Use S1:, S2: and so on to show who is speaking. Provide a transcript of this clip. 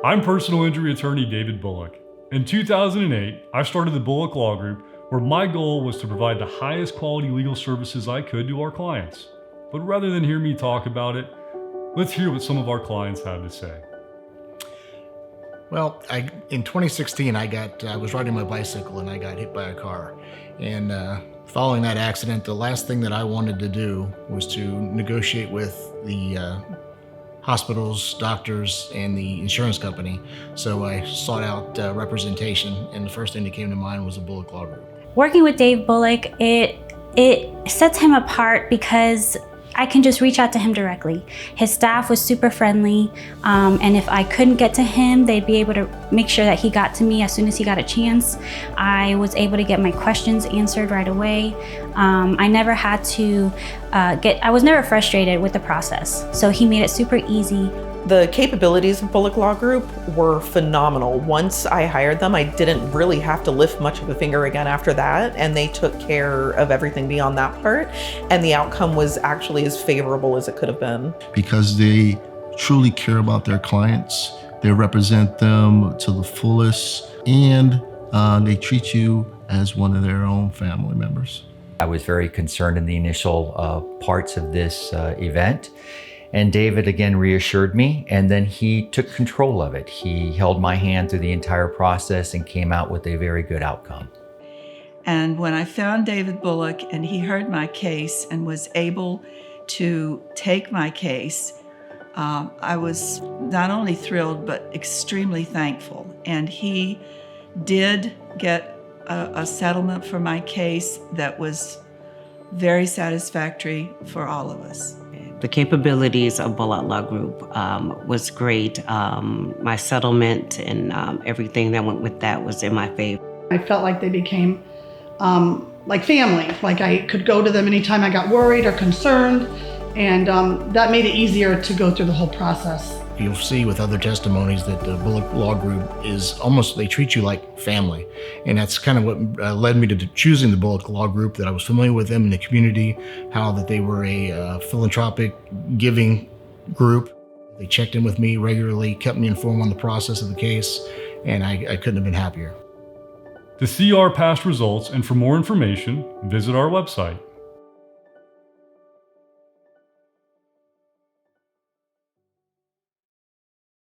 S1: I'm personal injury attorney David Bulluck. In 2008, I started the Bulluck Law Group, where my goal was to provide the highest quality legal services I could to our clients. But rather than hear me talk about it, let's hear what some of our clients have to say.
S2: Well, in 2016, I was riding my bicycle and I got hit by a car. And following that accident, the last thing that I wanted to do was to negotiate with the hospitals, doctors, and the insurance company. So I sought out representation, and the first thing that came to mind was the Bulluck Law Group.
S3: Working with Dave Bulluck, it sets him apart because I can just reach out to him directly. His staff was super friendly, and if I couldn't get to him, they'd be able to make sure that he got to me as soon as he got a chance. I was able to get my questions answered right away. I never had to I was never frustrated with the process, so he made it super easy.
S4: The capabilities of Bulluck Law Group were phenomenal. Once I hired them, I didn't really have to lift much of a finger again after that, and they took care of everything beyond that part, and the outcome was actually as favorable as it could have been.
S5: Because they truly care about their clients, they represent them to the fullest, and they treat you as one of their own family members.
S6: I was very concerned in the initial parts of this event. And David again reassured me, and then he took control of it. He held my hand through the entire process and came out with a very good outcome.
S7: And when I found David Bulluck and he heard my case and was able to take my case, I was not only thrilled, but extremely thankful. And he did get a settlement for my case that was very satisfactory for all of us.
S8: The capabilities of Bulluck Law Group was great. My settlement and everything that went with that was in my favor.
S9: I felt like they became like family. Like I could go to them anytime I got worried or concerned, and that made it easier to go through the whole process.
S2: You'll see with other testimonies that the Bulluck Law Group is almost, they treat you like family. And that's kind of what led me to choosing the Bulluck Law Group, that I was familiar with them in the community, how that they were a philanthropic, giving group. They checked in with me regularly, kept me informed on the process of the case, and I couldn't have been happier.
S1: To see our past results and for more information, visit our website.